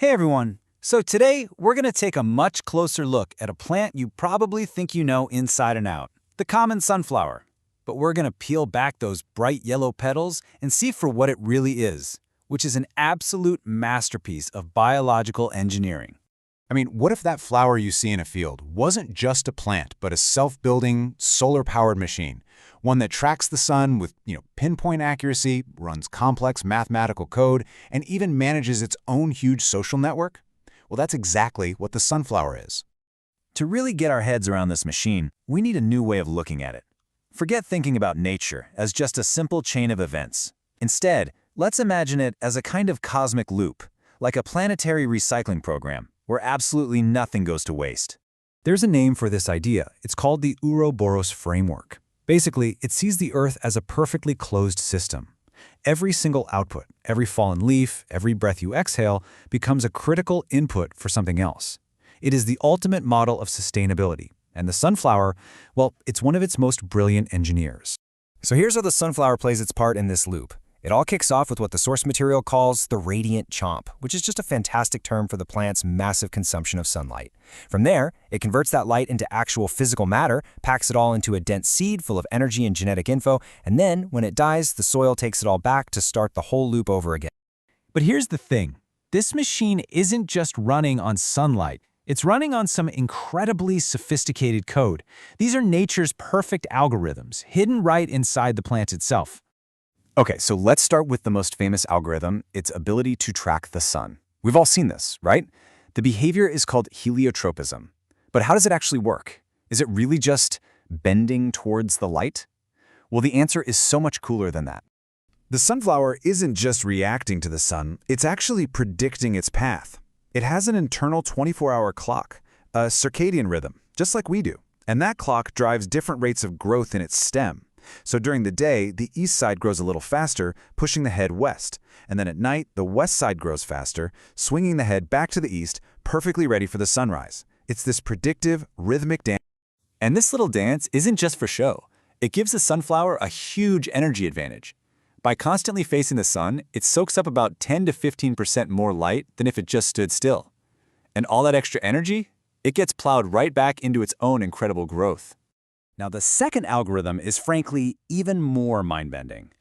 Hey everyone! So today, we're going to take a much closer look at a plant you probably think you know inside and out, the common sunflower. But we're going to peel back those bright yellow petals and see for what it really is, which is an absolute masterpiece of biological engineering. I mean, what if that flower you see in a field wasn't just a plant, but a self-building, solar-powered machine? One that tracks the sun with, pinpoint accuracy, runs complex mathematical code, and even manages its own huge social network? Well, that's exactly what the sunflower is. To really get our heads around this machine, we need a new way of looking at it. Forget thinking about nature as just a simple chain of events. Instead, let's imagine it as a kind of cosmic loop, like a planetary recycling program, where absolutely nothing goes to waste. There's a name for this idea. It's called the Ouroboros framework. Basically, it sees the Earth as a perfectly closed system. Every single output, every fallen leaf, every breath you exhale becomes a critical input for something else. It is the ultimate model of sustainability, and the sunflower, well, it's one of its most brilliant engineers. So here's how the sunflower plays its part in this loop. It all kicks off with what the source material calls the radiant chomp, which is just a fantastic term for the plant's massive consumption of sunlight. From there, it converts that light into actual physical matter, packs it all into a dense seed full of energy and genetic info, and then, when it dies, the soil takes it all back to start the whole loop over again. But here's the thing. This machine isn't just running on sunlight. It's running on some incredibly sophisticated code. These are nature's perfect algorithms, hidden right inside the plant itself. Okay, so let's start with the most famous algorithm, its ability to track the sun. We've all seen this, right? The behavior is called heliotropism. But how does it actually work? Is it really just bending towards the light? Well, the answer is so much cooler than that. The sunflower isn't just reacting to the sun, it's actually predicting its path. It has an internal 24-hour clock, a circadian rhythm, just like we do. And that clock drives different rates of growth in its stem. So during the day, the east side grows a little faster, pushing the head west. And then at night, the west side grows faster, swinging the head back to the east, perfectly ready for the sunrise. It's this predictive, rhythmic dance. And this little dance isn't just for show. It gives the sunflower a huge energy advantage. By constantly facing the sun, it soaks up about 10 to 15% more light than if it just stood still. And all that extra energy, it gets plowed right back into its own incredible growth. Now, the second algorithm is frankly even more mind-bending.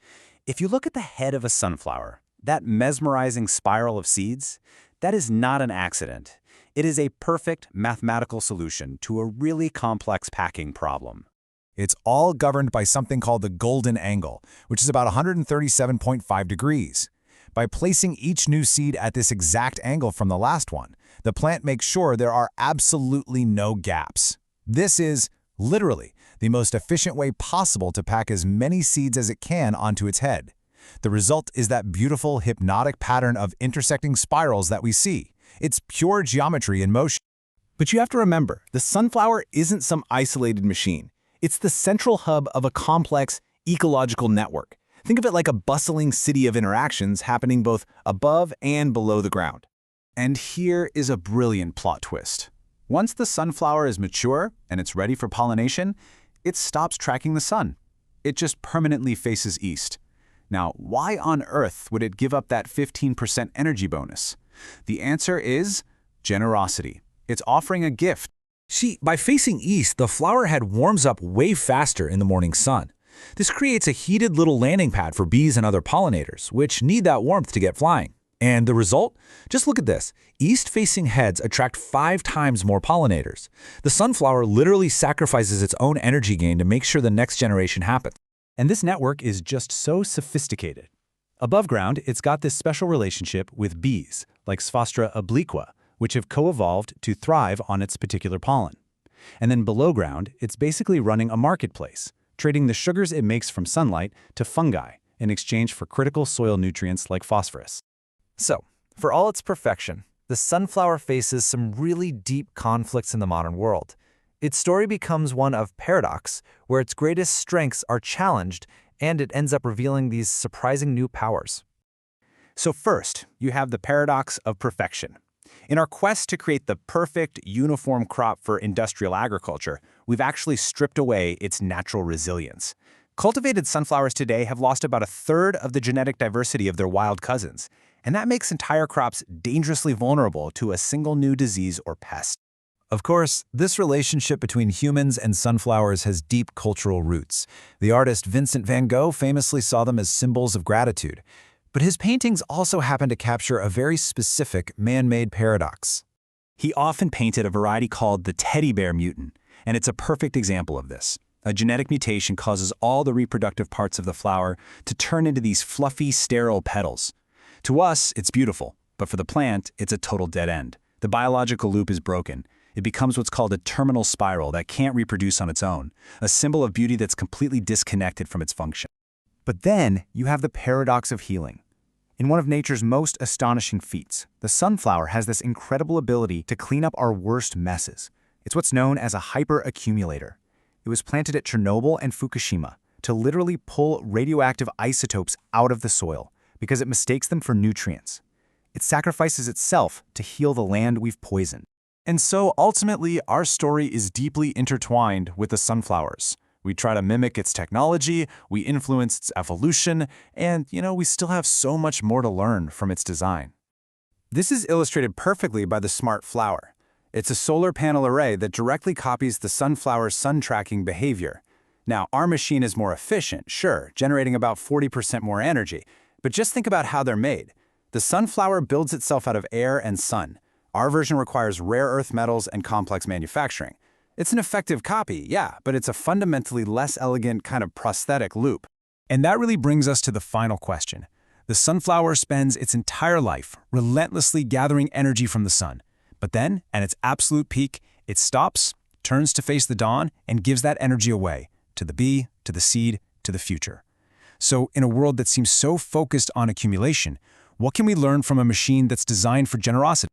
If you look at the head of a sunflower, that mesmerizing spiral of seeds, that is not an accident. It is a perfect mathematical solution to a really complex packing problem. It's all governed by something called the golden angle, which is about 137.5 degrees. By placing each new seed at this exact angle from the last one, the plant makes sure there are absolutely no gaps. This is, literally, the most efficient way possible to pack as many seeds as it can onto its head. The result is that beautiful, hypnotic pattern of intersecting spirals that we see. It's pure geometry in motion. But you have to remember, the sunflower isn't some isolated machine. It's the central hub of a complex ecological network. Think of it like a bustling city of interactions happening both above and below the ground. And here is a brilliant plot twist. Once the sunflower is mature and it's ready for pollination, it stops tracking the sun. It just permanently faces east. Now, why on earth would it give up that 15% energy bonus? The answer is generosity. It's offering a gift. See, by facing east, the flower head warms up way faster in the morning sun. This creates a heated little landing pad for bees and other pollinators, which need that warmth to get flying. And the result? Just look at this. East-facing heads attract 5 times more pollinators. The sunflower literally sacrifices its own energy gain to make sure the next generation happens. And this network is just so sophisticated. Above ground, it's got this special relationship with bees, like Sphaestra obliqua, which have co-evolved to thrive on its particular pollen. And then below ground, it's basically running a marketplace, trading the sugars it makes from sunlight to fungi in exchange for critical soil nutrients like phosphorus. So, for all its perfection, the sunflower faces some really deep conflicts in the modern world. Its story becomes one of paradox, where its greatest strengths are challenged, and it ends up revealing these surprising new powers. So first, you have the paradox of perfection. In our quest to create the perfect, uniform crop for industrial agriculture, we've actually stripped away its natural resilience. Cultivated sunflowers today have lost about a third of the genetic diversity of their wild cousins. and that makes entire crops dangerously vulnerable to a single new disease or pest. Of course, this relationship between humans and sunflowers has deep cultural roots. The artist Vincent van Gogh famously saw them as symbols of gratitude. But his paintings also happen to capture a very specific man-made paradox. He often painted a variety called the teddy bear mutant, and it's a perfect example of this. A genetic mutation causes all the reproductive parts of the flower to turn into these fluffy, sterile petals. To us, it's beautiful, but for the plant, it's a total dead end. The biological loop is broken. It becomes what's called a terminal spiral that can't reproduce on its own, a symbol of beauty that's completely disconnected from its function. But then you have the paradox of healing. In one of nature's most astonishing feats, the sunflower has this incredible ability to clean up our worst messes. It's what's known as a hyperaccumulator. It was planted at Chernobyl and Fukushima to literally pull radioactive isotopes out of the soil because it mistakes them for nutrients. It sacrifices itself to heal the land we've poisoned. And so, ultimately, our story is deeply intertwined with the sunflowers. We try to mimic its technology, we influence its evolution, and, we still have so much more to learn from its design. This is illustrated perfectly by the smart flower. It's a solar panel array that directly copies the sunflower's sun-tracking behavior. Now, our machine is more efficient, sure, generating about 40% more energy, but just think about how they're made. The sunflower builds itself out of air and sun. Our version requires rare earth metals and complex manufacturing. It's an effective copy, yeah, but it's a fundamentally less elegant kind of prosthetic loop. And that really brings us to the final question. The sunflower spends its entire life relentlessly gathering energy from the sun. But then, at its absolute peak, it stops, turns to face the dawn, and gives that energy away to the bee, to the seed, to the future. So, in a world that seems so focused on accumulation, what can we learn from a machine that's designed for generosity?